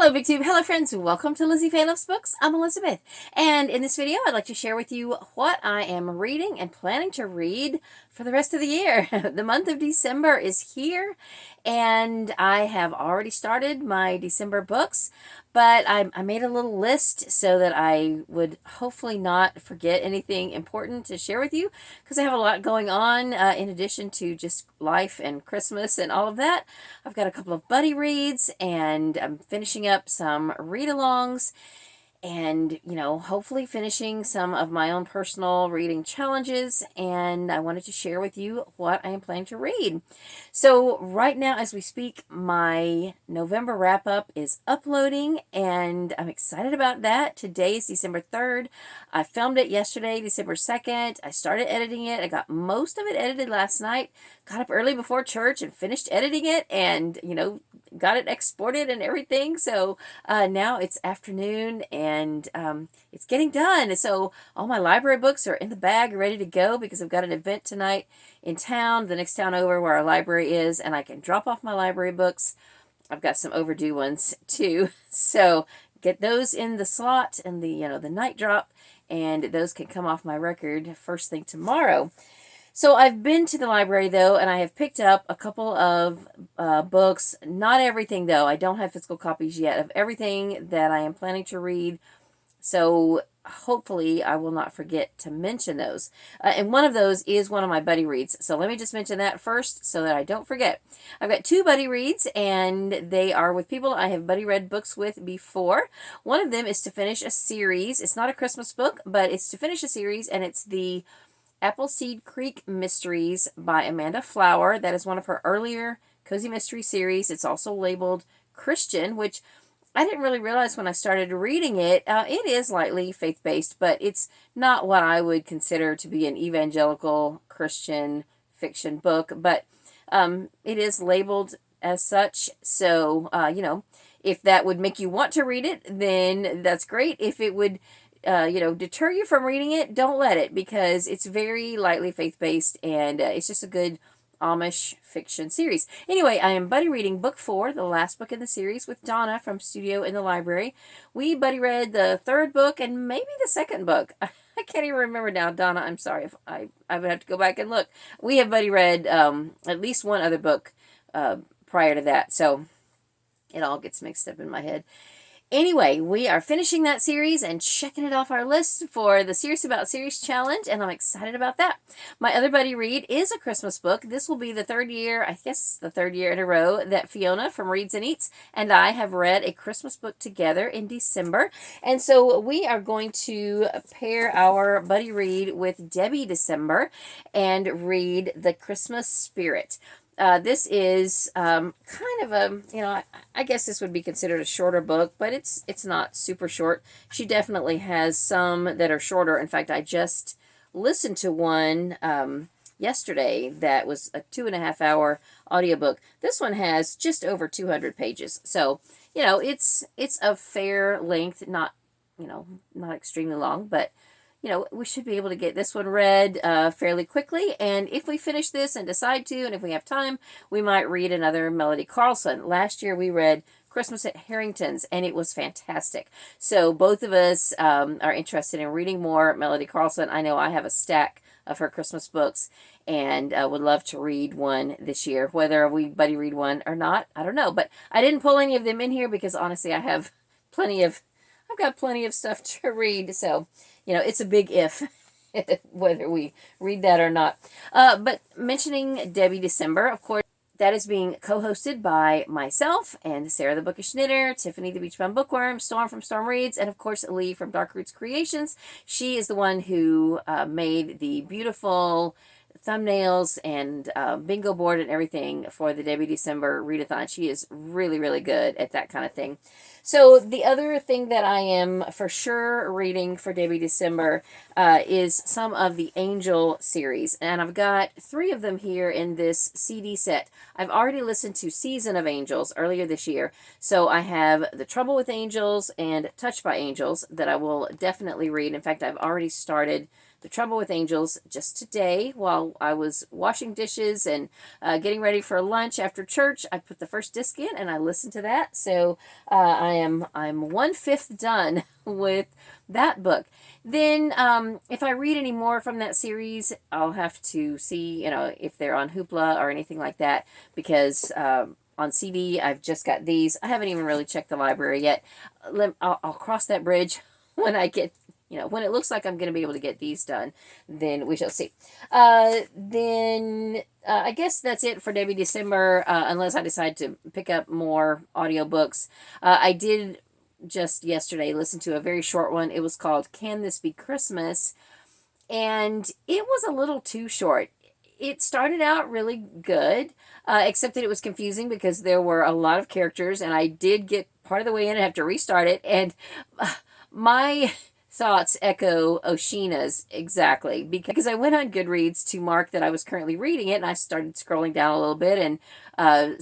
Hello BookTube, hello friends, welcome to Lizziefaye Loves Books. I'm Elizabeth, and in this video I'd like to share with you what I am reading and planning to read for the rest of the year. The month of December is here, and I have already started my December books, but I made a little list so that I would hopefully not forget anything important to share with you, because I have a lot going on in addition to just life and Christmas and all of that. I've got a couple of buddy reads, and I'm finishing up some read-alongs, and, hopefully finishing some of my own personal reading challenges, and I wanted to share with you what I am planning to read. So right now, as we speak, my November wrap-up is uploading, and I'm excited about that. Today is December 3rd. I filmed it yesterday, December 2nd. I started editing it. I got most of it edited last night, got up early before church and finished editing it, and, got it exported and everything. So now it's afternoon, and it's getting done. So all my library books are in the bag, ready to go, because I've got an event tonight in town, the next town over where our library is, and I can drop off my library books. I've got some overdue ones too. So get those in the slot and the night drop, and those can come off my record first thing tomorrow. So I've been to the library, though, and I have picked up a couple of books. Not everything, though. I don't have physical copies yet of everything that I am planning to read. So hopefully I will not forget to mention those. And one of those is one of my buddy reads. So let me just mention that first so that I don't forget. I've got two buddy reads, and they are with people I have buddy read books with before. One of them is to finish a series. It's not a Christmas book, but it's to finish a series, and it's the Appleseed Creek Mysteries by Amanda Flower. That is one of her earlier cozy mystery series. It's also labeled Christian, which I didn't really realize when I started reading it. It is lightly faith-based, but it's not what I would consider to be an evangelical Christian fiction book, but it is labeled as such. So, if that would make you want to read it, then that's great. If it would deter you from reading it, don't let it, because it's very lightly faith-based, and it's just a good Amish fiction series. Anyway, I am buddy reading book 4, the last book in the series, with Donna from Studio in the Library. We buddy read the third book and maybe the second book. I can't even remember now, Donna. I'm sorry if I would have to go back and look. We have buddy read at least one other book prior to that, so it all gets mixed up in my head. Anyway, we are finishing that series and checking it off our list for the Serious About Series Challenge, and I'm excited about that. My other buddy read is a Christmas book. This will be the third year, I guess the third year in a row, that Fiona from Reads and Eats and I have read a Christmas book together in December. And so we are going to pair our buddy read with Debbie December and read The Christmas Spirit. This is kind of a, I guess this would be considered a shorter book, but it's not super short. She definitely has some that are shorter. In fact, I just listened to one yesterday that was a 2.5-hour audiobook. This one has just over 200 pages. So, it's a fair length, not extremely long, but we should be able to get this one read fairly quickly. And if we finish this and decide to, and if we have time, we might read another Melody Carlson. Last year we read Christmas at Harrington's, and it was fantastic. So both of us are interested in reading more Melody Carlson. I know I have a stack of her Christmas books, and would love to read one this year. Whether we buddy read one or not, I don't know. But I didn't pull any of them in here because honestly I've got plenty of stuff to read. So it's a big if, whether we read that or not. But mentioning Debbie December, of course, that is being co-hosted by myself and Sarah the Bookish Knitter, Tiffany the Beachbum Bookworm, Storm from Storm Reads, and of course Lee from Dark Roots Creations. She is the one who made the beautiful thumbnails and bingo board and everything for the Debbie December readathon. She is really, really good at that kind of thing. So the other thing that I am for sure reading for Debbie December is some of the Angel series. And I've got 3 of them here in this CD set. I've already listened to Season of Angels earlier this year. So I have The Trouble with Angels and Touched by Angels that I will definitely read. In fact, I've already started The Trouble with Angels just today while I was washing dishes and getting ready for lunch after church. I put the first disc in and I listened to that. So I'm 1/5 done with that book. Then if I read any more from that series, I'll have to see, if they're on Hoopla or anything like that, because on CD, I've just got these. I haven't even really checked the library yet. I'll cross that bridge when I get, when it looks like I'm going to be able to get these done. Then we shall see. Then I guess that's it for maybe December, unless I decide to pick up more audiobooks. I did just yesterday listen to a very short one. It was called Can This Be Christmas? And it was a little too short. It started out really good, except that it was confusing because there were a lot of characters, and I did get part of the way in and have to restart it, and my thoughts echo Oshina's exactly, because I went on Goodreads to mark that I was currently reading it, and I started scrolling down a little bit and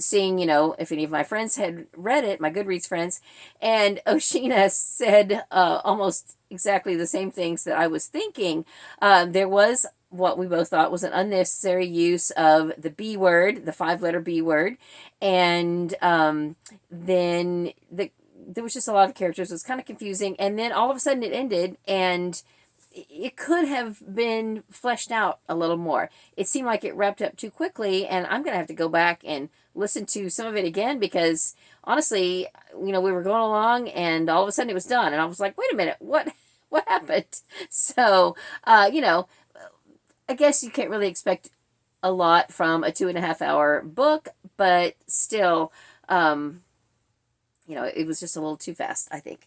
seeing, if any of my friends had read it, my Goodreads friends, and Oshina said almost exactly the same things that I was thinking. There was what we both thought was an unnecessary use of the B word, the 5-letter B word, and then there was just a lot of characters. It was kind of confusing, and then all of a sudden it ended, and it could have been fleshed out a little more. It seemed like it wrapped up too quickly, and I'm going to have to go back and listen to some of it again, because honestly, we were going along, and all of a sudden it was done, and I was like, wait a minute, what happened? So, I guess you can't really expect a lot from a 2.5-hour book, but still, it was just a little too fast, I think.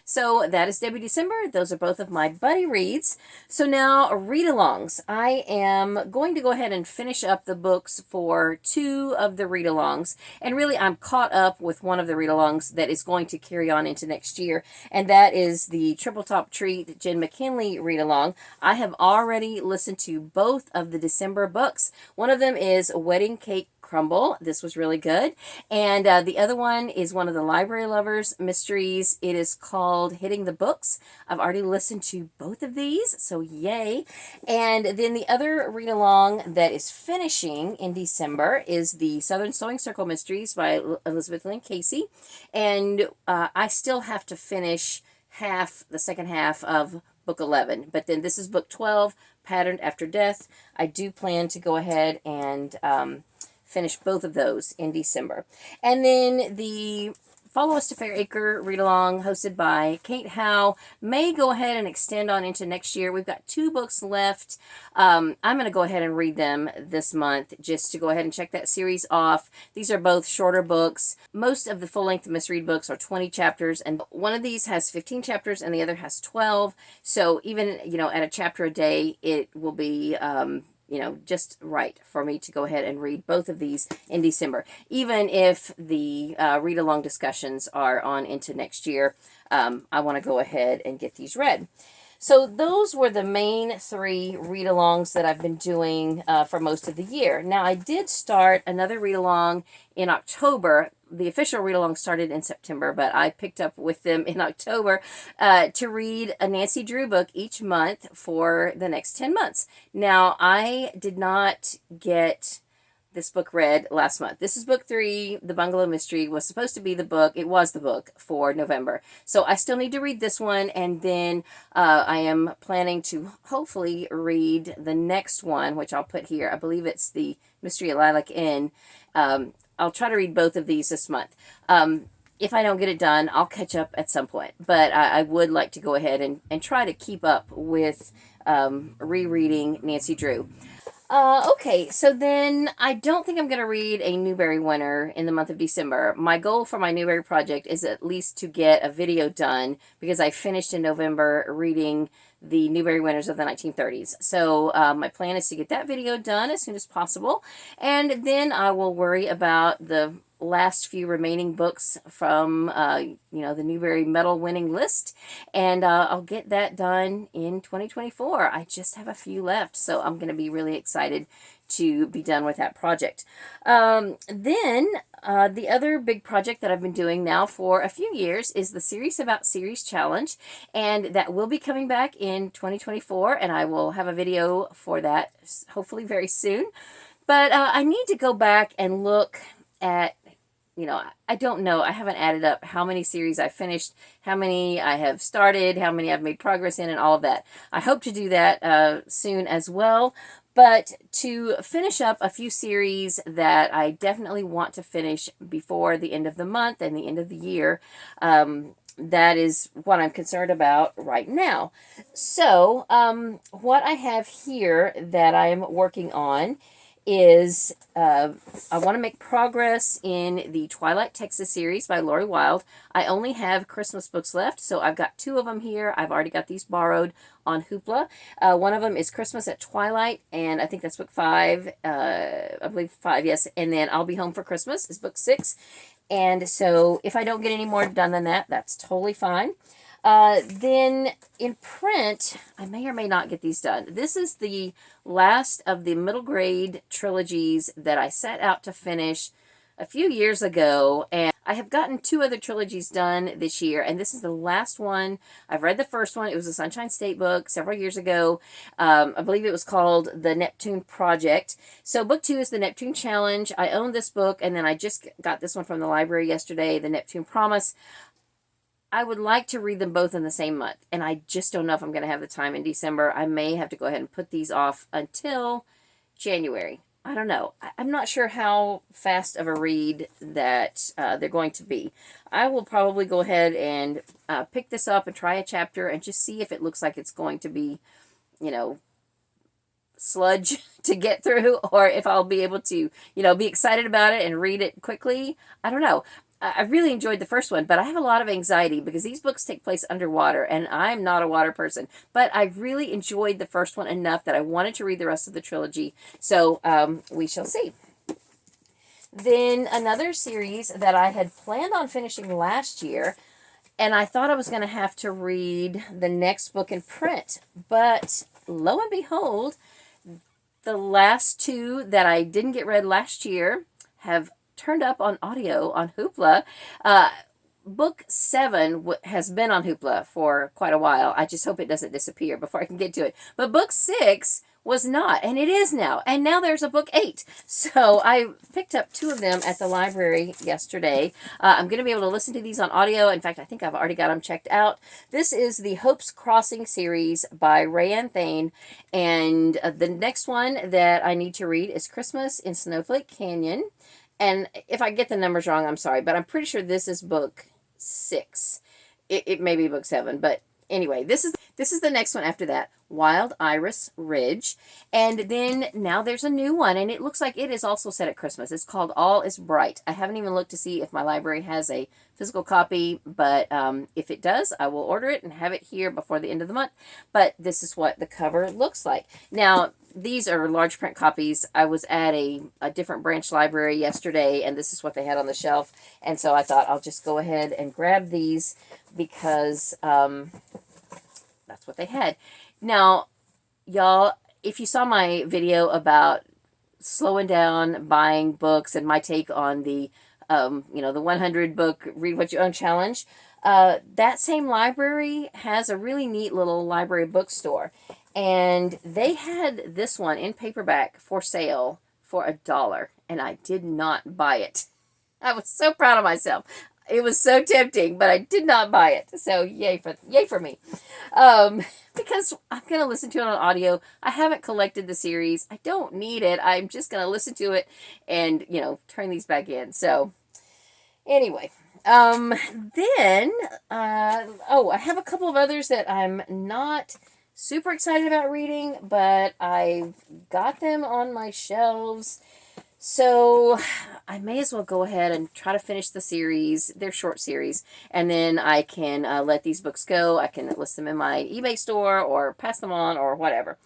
So that is Debbie December. Those are both of my buddy reads. So now read-alongs. I am going to go ahead and finish up the books for 2 of the read-alongs. And really, I'm caught up with one of the read-alongs that is going to carry on into next year. And that is the Triple Top Treat Jen McKinley read-along. I have already listened to both of the December books. One of them is Wedding Cake Crumble. This was really good. And the other one is one of the Library Lovers mysteries. It is called Hitting the Books. I've already listened to both of these, so yay. And then the other read-along that is finishing in December is the Southern Sewing Circle Mysteries by Elizabeth Lynn Casey. And I still have to finish the second half of book 11. But then this is book 12, Patterned After Death. I do plan to go ahead and finish both of those in December. And then the Follow Us to Fairacre read-along, hosted by Kate Howe, may go ahead and extend on into next year. We've got 2 books left. I'm going to go ahead and read them this month, just to go ahead and check that series off. These are both shorter books. Most of the full-length misread books are 20 chapters, and one of these has 15 chapters, and the other has 12. So even, at a chapter a day, it will be just right for me to go ahead and read both of these in December. Even if the read-along discussions are on into next year, I want to go ahead and get these read. So those were the main 3 read-alongs that I've been doing for most of the year. Now, I did start another read-along in October. The official read-along started in September, but I picked up with them in October to read a Nancy Drew book each month for the next 10 months. Now, I did not get this book read last month. This is book 3. The Bungalow Mystery was supposed to be the book. It was the book for November. So I still need to read this one, and then I am planning to hopefully read the next one, which I'll put here. I believe it's the Mystery at Lilac Inn. I'll try to read both of these this month. If I don't get it done, I'll catch up at some point. But I would like to go ahead and try to keep up with rereading Nancy Drew. Okay, so then I don't think I'm going to read a Newbery winner in the month of December. My goal for my Newbery project is at least to get a video done, because I finished in November reading the Newbery winners of the 1930s. So my plan is to get that video done as soon as possible, and then I will worry about the last few remaining books from the Newbery medal winning list, and I'll get that done in 2024. I just have a few left, so I'm going to be really excited to be done with that project. Then the other big project that I've been doing now for a few years is the Series About Series Challenge, and that will be coming back in 2024, and I will have a video for that hopefully very soon. But I need to go back and look at, I don't know. I haven't added up how many series I finished, how many I have started, how many I've made progress in, and all of that. I hope to do that soon as well. But to finish up a few series that I definitely want to finish before the end of the month and the end of the year, that is what I'm concerned about right now. So, what I have here that I am working on is I want to make progress in the Twilight Texas series by Lori Wilde. I only have Christmas books left, so I've got 2 of them here. I've already got these borrowed on Hoopla. One of them is Christmas at Twilight, and I think that's book 5. I believe 5, yes. And then I'll Be Home for Christmas is book 6. And so if I don't get any more done than that, that's totally fine. Then in print, I may or may not get these done. This is the last of the middle grade trilogies that I set out to finish a few years ago, and I have gotten 2 other trilogies done this year, and this is the last one. I've read the first one. It was a Sunshine State book several years ago. I believe it was called The Neptune Project. So book 2 is The Neptune Challenge. I own this book, and then I just got this one from the library yesterday, The Neptune Promise. I would like to read them both in the same month, and I just don't know if I'm going to have the time in December. I may have to go ahead and put these off until January. I don't know. I'm not sure how fast of a read that they're going to be. I will probably go ahead and pick this up and try a chapter and just see if it looks like it's going to be, sludge to get through, or if I'll be able to, be excited about it and read it quickly. I don't know. I really enjoyed the first one, but I have a lot of anxiety because these books take place underwater, and I'm not a water person. But I really enjoyed the first one enough that I wanted to read the rest of the trilogy. So we shall see. Then another series that I had planned on finishing last year, and I thought I was going to have to read the next book in print. But lo and behold, the last 2 that I didn't get read last year have turned up on audio on Hoopla. Book 7 has been on Hoopla for quite a while. I just hope it doesn't disappear before I can get to it. But book 6 was not, and it is now. And now there's a book 8. So I picked up 2 of them at the library yesterday. I'm going to be able to listen to these on audio. In fact, I think I've already got them checked out. This is the Hope's Crossing series by Rayanne Thane. And the next one that I need to read is Christmas in Snowflake Canyon. And if I get the numbers wrong, I'm sorry, but I'm pretty sure this is book 6. It may be book 7, but anyway, this is the next one after that, Wild Iris Ridge. And then now there's a new one, and it looks like it is also set at Christmas. It's called All is Bright. I haven't even looked to see if my library has a physical copy, but if it does, I will order it and have it here before the end of the month. But this is what the cover looks like. Now, these are large print copies. I was at a different branch library yesterday, and this is what they had on the shelf. And so I thought I'll just go ahead and grab these because that's what they had. Now, y'all, if you saw my video about slowing down buying books and my take on the, the 100 book Read What You Own challenge, that same library has a really neat little library bookstore. And they had this one in paperback for sale for $1, and I did not buy it. I was so proud of myself. It was so tempting, but I did not buy it. So yay for me. Because I'm going to listen to it on audio. I haven't collected the series. I don't need it. I'm just going to listen to it and, turn these back in. So anyway, then, I have a couple of others that I'm not super excited about reading, but I've got them on my shelves. So I may as well go ahead and try to finish the series. They're short series. And then I can let these books go. I can list them in my eBay store or pass them on or whatever.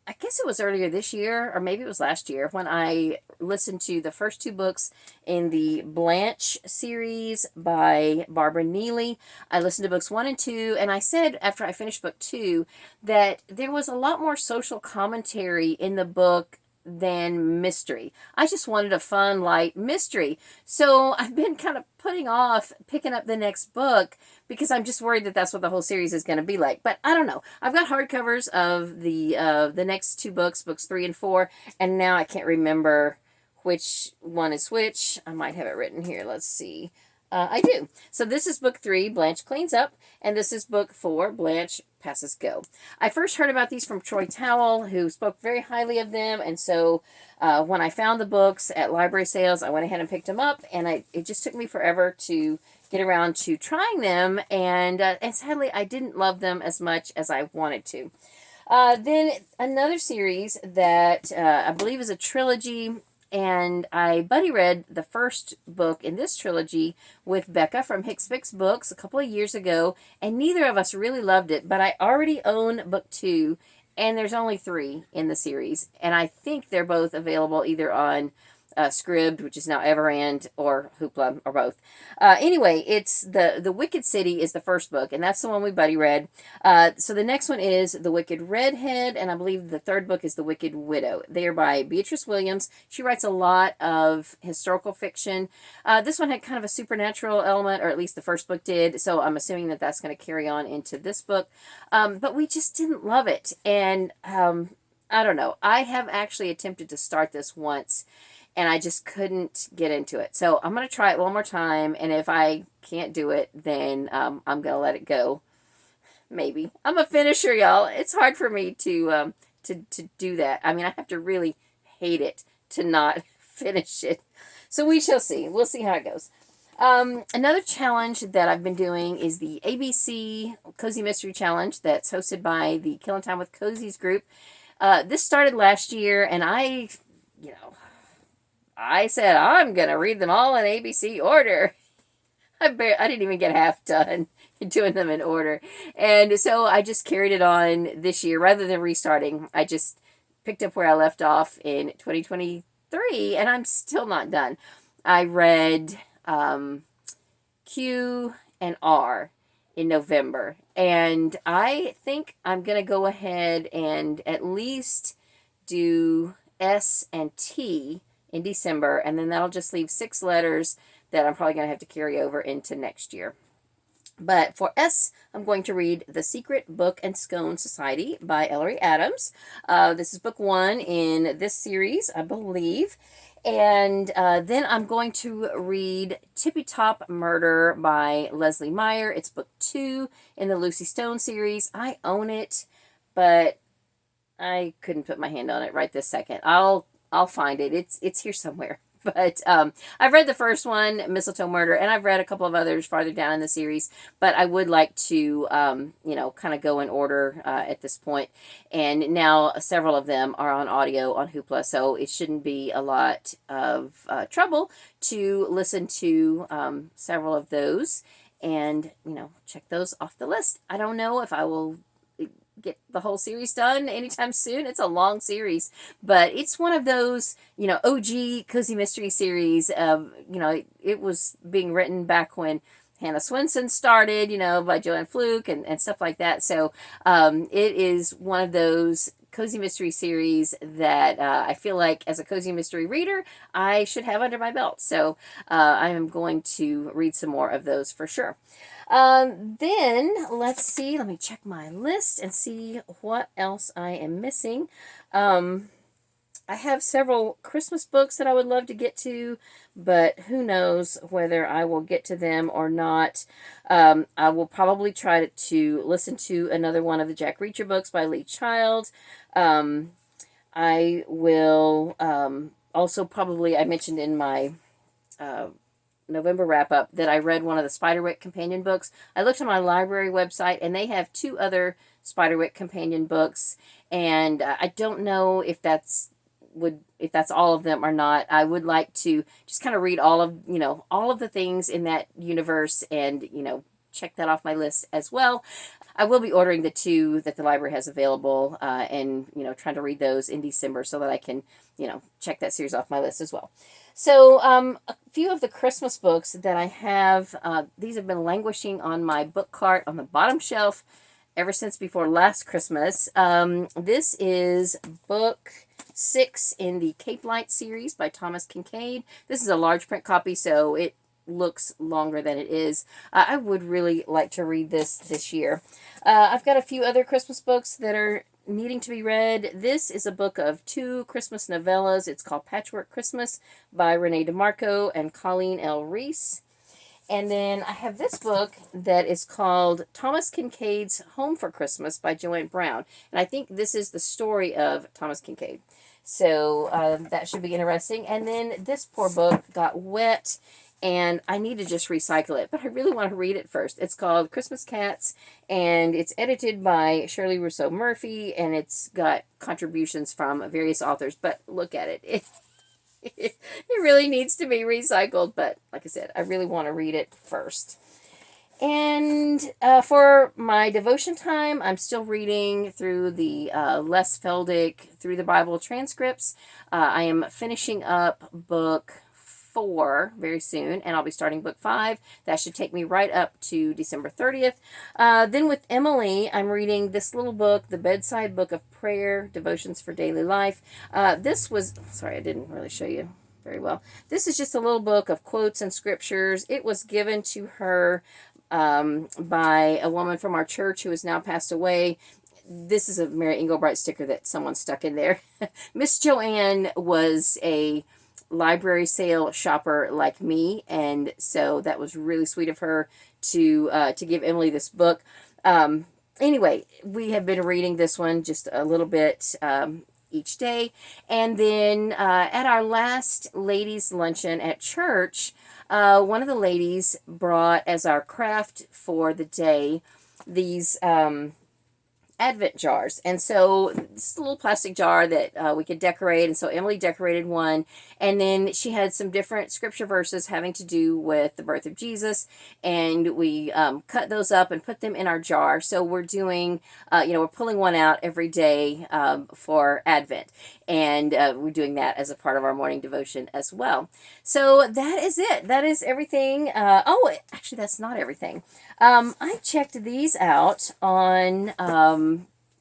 I guess it was earlier this year, or maybe it was last year, when I listened to the first 2 books in the Blanche series by Barbara Neely. I listened to books 1 and 2, and I said after I finished book 2 that there was a lot more social commentary in the book than mystery. I just wanted a fun, light mystery. So I've been kind of putting off picking up the next book because I'm just worried that that's what the whole series is going to be like. But I don't know. I've got hardcovers of the next two books, books 3 and 4, and now I can't remember which one is which. I might have it written here. Let's see. I do. So this is book 3, Blanche Cleans Up, and this is book 4, Blanche Passes Go. I first heard about these from Troy Towell, who spoke very highly of them, and so when I found the books at library sales, I went ahead and picked them up, and it just took me forever to get around to trying them, and sadly, I didn't love them as much as I wanted to. Then another series that I believe is a trilogy, and I buddy read the first book in this trilogy with Becca from Hicks Picks Books a couple of years ago, and neither of us really loved it, but I already own book 2, and there's only 3 in the series, and I think they're both available either on Scribd, which is now Everand, or Hoopla, or both. Anyway, it's the Wicked City is the first book, and that's the one we buddy read. So the next one is The Wicked Redhead, and I believe the third book is The Wicked Widow. They are by Beatrice Williams. She writes a lot of historical fiction. This one had kind of a supernatural element, or at least the first book did, so I'm assuming that that's going to carry on into this book. But we just didn't love it, and I don't know. I have actually attempted to start this once, and I just couldn't get into it. So I'm going to try it one more time, and if I can't do it, then I'm going to let it go. Maybe. I'm a finisher, y'all. It's hard for me to do that. I mean, I have to really hate it to not finish it. So we shall see. We'll see how it goes. Another challenge that I've been doing is the ABC Cozy Mystery Challenge that's hosted by the Killing Time with Cozies group. This started last year, and I said, I'm going to read them all in ABC order. I didn't even get half done doing them in order. And so I just carried it on this year. Rather than restarting, I just picked up where I left off in 2023, and I'm still not done. I read Q and R in November, and I think I'm going to go ahead and at least do S and T in December, and then that'll just leave 6 letters that I'm probably going to have to carry over into next year. But for S, I'm going to read The Secret Book and Scone Society by Ellery Adams. This is book 1 in this series, I believe. And then I'm going to read Tippy Top Murder by Leslie Meyer. It's book 2 in the Lucy Stone series. I own it, but I couldn't put my hand on it right this second. I'll find it. It's here somewhere. But I've read the first one, Mistletoe Murder, and I've read a couple of others farther down in the series. But I would like to, kind of go in order at this point. And now several of them are on audio on Hoopla, so it shouldn't be a lot of trouble to listen to several of those and, check those off the list. I don't know if I will get the whole series done anytime soon. It's a long series, but it's one of those, OG Cozy Mystery series. It was being written back when Hannah Swenson started, by Joanne Fluke and stuff like that. So it is one of those Cozy Mystery series that I feel like as a Cozy Mystery reader, I should have under my belt. So I am going to read some more of those for sure. Then let's see, let me check my list and see what else I am missing. I have several Christmas books that I would love to get to, but who knows whether I will get to them or not. I will probably try to listen to another one of the Jack Reacher books by Lee Child. I will also probably, I mentioned in my November wrap-up that I read one of the Spiderwick companion books. I looked on my library website, and they have 2 other Spiderwick companion books, and I don't know if that's all of them or not. I would like to just kind of read all of the things in that universe and, check that off my list as well. I will be ordering the 2 that the library has available and, trying to read those in December so that I can, check that series off my list as well. So a few of the Christmas books that I have, these have been languishing on my book cart on the bottom shelf ever since before last Christmas. This is book 6 in the Cape Light series by Thomas Kincaid. This is a large print copy, so it looks longer than it is. I would really like to read this year. I've got a few other Christmas books that are needing to be read. This is a book of 2 Christmas novellas. It's called Patchwork Christmas by Renee DeMarco and Colleen L. Reese. And then I have this book that is called Thomas Kincaid's Home for Christmas by Joanne Brown. And I think this is the story of Thomas Kincaid. So that should be interesting. And then this poor book got wet, and I need to just recycle it. But I really want to read it first. It's called Christmas Cats, and it's edited by Shirley Rousseau Murphy, and it's got contributions from various authors. But look at it. It really needs to be recycled, but like I said, I really want to read it first. And for my devotion time, I'm still reading through the Les Feldick Through the Bible transcripts. I am finishing up book 4 very soon, and I'll be starting book 5. That should take me right up to December 30th. Then with Emily, I'm reading this little book, The Bedside Book of Prayer, Devotions for Daily Life. This was, sorry, I didn't really show you very well. This is just a little book of quotes and scriptures. It was given to her by a woman from our church who has now passed away. This is a Mary Engelbright sticker that someone stuck in there. Miss Joanne was a library sale shopper like me, and so that was really sweet of her to give Emily this book. Anyway, we have been reading this one just a little bit each day, and then at our last ladies' luncheon at church, one of the ladies brought as our craft for the day these Advent jars. And so this is a little plastic jar that we could decorate. And so Emily decorated one. And then she had some different scripture verses having to do with the birth of Jesus. And we cut those up and put them in our jar. So we're doing, we're pulling one out every day for Advent. And we're doing that as a part of our morning devotion as well. So that is it. That is everything. Actually, that's not everything. I checked these out on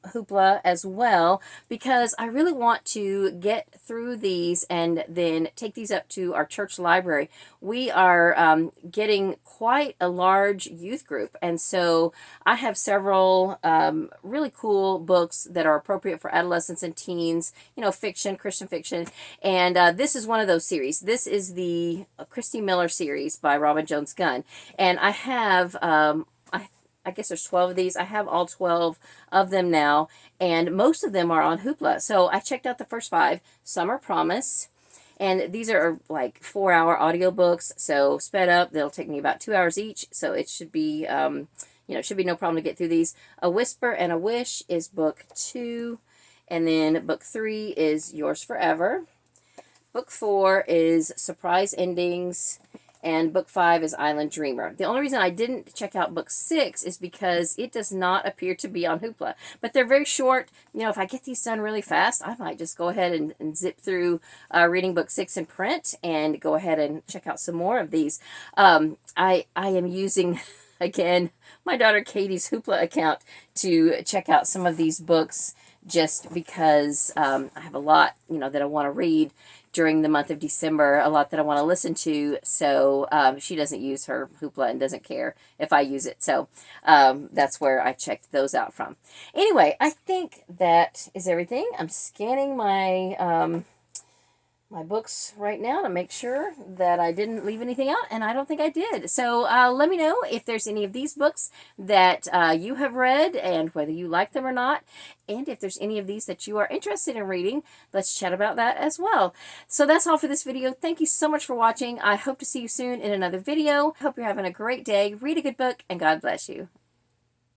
Hoopla as well, because I really want to get through these and then take these up to our church library. We are getting quite a large youth group, and so I have several really cool books that are appropriate for adolescents and teens, fiction, Christian fiction, and this is one of those series. This is the Christy Miller series by Robin Jones Gunn, and I have I guess there's 12 of these. I have all 12 of them now, and most of them are on Hoopla. So I checked out the first 5. Summer Promise, and these are like 4-hour audiobooks, so sped up. They'll take me about 2 hours each, so it should be, should be no problem to get through these. A Whisper and a Wish is book 2, and then book 3 is Yours Forever. Book 4 is Surprise Endings, and book 5 is Island Dreamer. The only reason I didn't check out book 6 is because it does not appear to be on Hoopla. But they're very short. If I get these done really fast, I might just go ahead and zip through reading book 6 in print and go ahead and check out some more of these. I am using, again, my daughter Katie's Hoopla account to check out some of these books, just because I have a lot, that I want to read during the month of December, a lot that I want to listen to, so she doesn't use her Hoopla and doesn't care if I use it, so that's where I checked those out from. Anyway, I think that is everything. I'm scanning my my books right now to make sure that I didn't leave anything out, and I don't think I did. So let me know if there's any of these books that you have read and whether you like them or not, and if there's any of these that you are interested in reading. Let's chat about that as well. So that's all for this video. Thank you so much for watching. I hope to see you soon in another video. Hope you're having a great day. Read a good book, and God bless you.